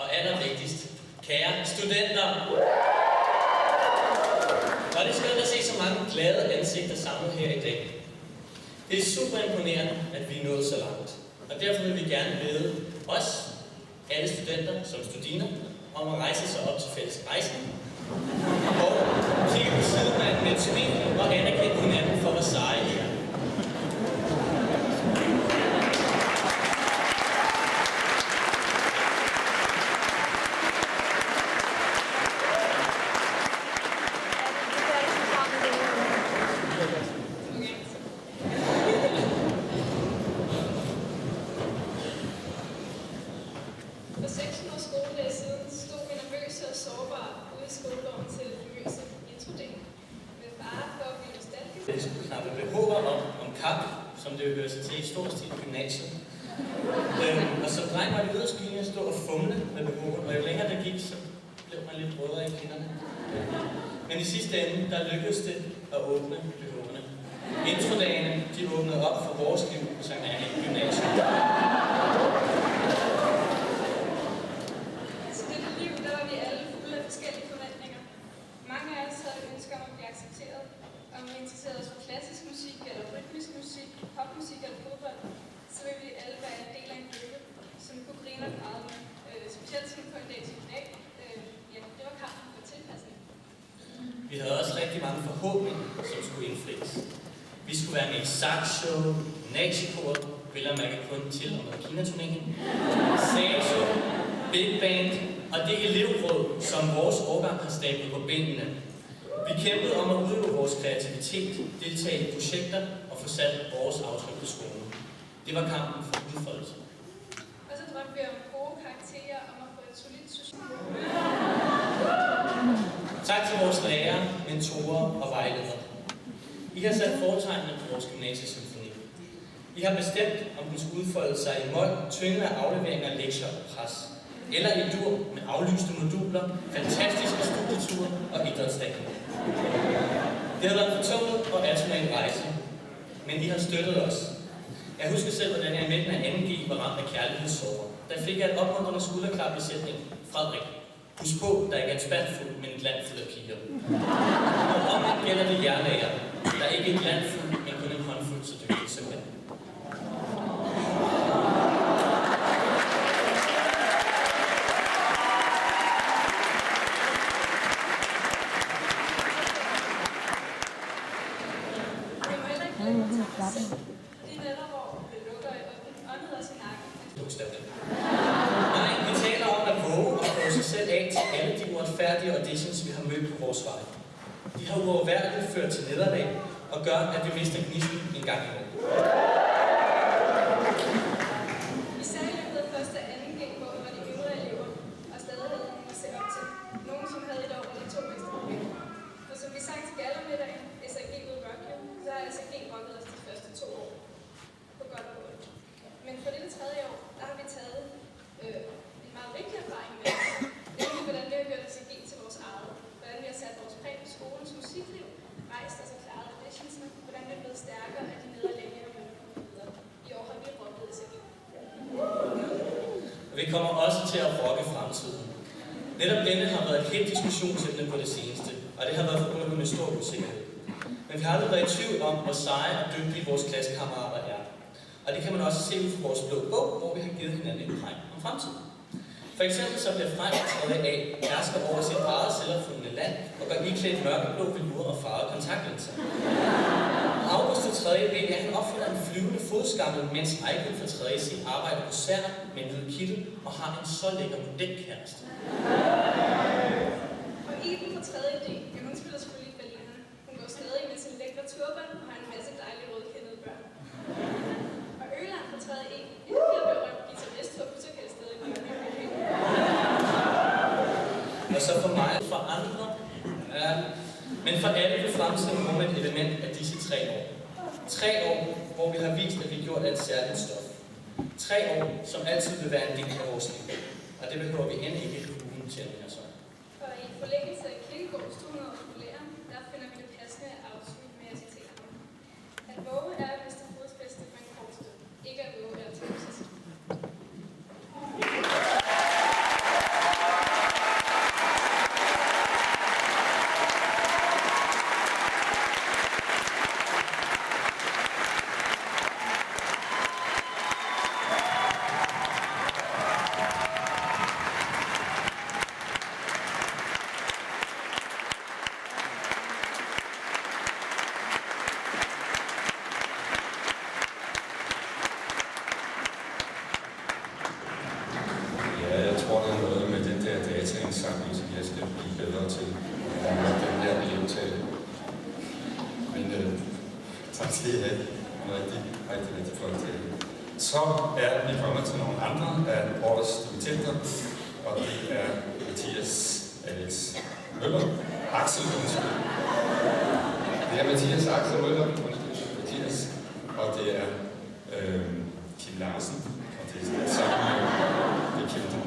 og allervigtigst, kære studenter. Og det er skønt at se så mange glade ansigter samlet her i dag. Det er super imponerende, at vi er nået så langt. Og derfor vil vi gerne bede os, alle studenter som studiner, om at rejse sig op til fælles rejsen. Og kigge på sidemanden med et smil og anerkende hinanden for, hvor seje I er. For 16 års skoledag siden stod vi nervøse og sårbare ude i skolegården til det famøse introdag. Med fare for at blive nostalgisk. Det skulle knappe behåber om kap, som det jo hører sig til i stor stil i gymnasiet. Og så dreng var det yderst at stå og fumle med behåber, og jo længere det gik, så blev man lidt rødere i kinderne. Men i sidste ende, der lykkedes det at åbne behåberne. Introdagene, de åbnede op for vores liv på Sankt Anne Gymnasium. Til dette liv, der var vi alle fulde af forskellige forventninger. Mange af os havde ønsker om at blive accepteret, om vi interesserede os for klassisk musik, eller rytmisk musik, popmusik eller fodbold, så ville vi alle være en del af en gruppe, som vi kunne grine og græde med. Specielt som på en dag som i dag. Ja, det var kampen for tilpasning. Vi havde også rigtig mange forhåbninger, som skulle indfries. Vi skulle være med i saxshow, nazikoret, vil at mærke kun til om Kina-turneringen, Saxo, Big Band og det elevråd, som vores årgang har stablet på benene. Vi kæmpede om at udøve vores kreativitet, deltage i projekter og få sat vores aftryk på skolen. Det var kampen for udfoldelse. Og så drømte vi om gode karakterer, om at få et solidt socialt. Tak til vores lærere, mentorer og vejledere. I har sat foretegnene på vores gymnasiesymfoni. I har bestemt, om den skulle udfolde sig i mål, tyngende af afleveringer, lektier og pres. Eller i dur med aflyste moduler, fantastiske studieture og idrætsdagen. Det har været en fortunget og atonal rejse, men I har støttet os. Jeg husker selv, hvordan jeg i midten af 2G var ramt af kærlighedssorger. Der fik jeg et opmuntrende skulderklap i sætningen: Frederik, husk på, der ikke er en spand fuld, men et land fuld af piger. Og omvendt gælder det jer lærer. Der er ikke et land fuld, men kun en håndfuld så dygtigt som jeg. De netter, hvor det lukker i åndet os i nakken. Nej, vi taler om at våge og prøve sig selv af til alle de uretfærdige auditions, vi har mødt på vores vej. De har uoverværdigt ført til nederlag og gør, at vi mister gnisten en gang imellem. Især i løbet af første og anden G, hvor vi var de yngre elever, og stadig havde nogen at se op til. Nogen, som havde et år eller 2 ekstra point. For som vi sang til gallermiddagen, SAG will rock you, så har SAG rocket os de første 2 år. På godt og ondt. Men for det 3. år, der har vi taget en meget vigtig erfaring med. Nemlig, hvordan vi har gjort SAG til vores eget. Hvordan vi har sat vores præg på skolens musikliv, rejst os og klaret auditionsene, hvordan vi er blevet stærkere af de nederlag, vi har mødt videre. I år har vi rocket SAG. Vi kommer også til at rocke fremtiden. Netop denne har været et helt diskussionsemne på det seneste, og det har været forbundet med stor usikkerhed. Men vi har aldrig været i tvivl om, hvor seje og dygtige vores klassekammerater er. Og det kan man også se ud fra vores blå bog, hvor vi har givet hinanden en præg om fremtiden. For eksempel så bliver Frederik 3. A hersker over sit eget selvopfundne land og går iklædt mørkeblå velure og farvede kontaktlinser. August til 3. B er han opfinder en flyvende fodskammel, mens Ejkel fra 3. C arbejder på sær med en hvid kittel og har en så lækker modelkæreste. Og Iben fra 3. D, ja, hun spiller selvfølgelig i Berlin. Hun går stadig med sin lækre turban og har en masse dejlige rødkendede børn. Og Øland fra 3. E, en helt berømt guitarist for puterkast stadig i Berlin. Og så for mig, for andre, ja, men for alle vil fremtiden rumme et element af disse 3 år. 3 år, hvor vi har vist, at vi har gjort et særligt stof. 3 år, som altid vil være en del af vores liv. Og det behøver vi end ikke hulen til at minde os om. Og i forlængelse af Kirkegaards 200 års jubilæum, der finder vi det passende at afslutte med at citere ham. At våge er at miste fodfæste for en kort stund. Ikke at våge er at tage sig. dataindsamling, som jeg skal blive bedre til at høre den her elevtale. Men tak til jer. En rigtig flot tale. Så er vi kommet til nogle andre af årets debutenter, og det er Mathias Alex Møller. Axel, undskyld. Det er Mathias Axel Møller, Mathias, og det er Kim Larsen, og det er sammen med Kim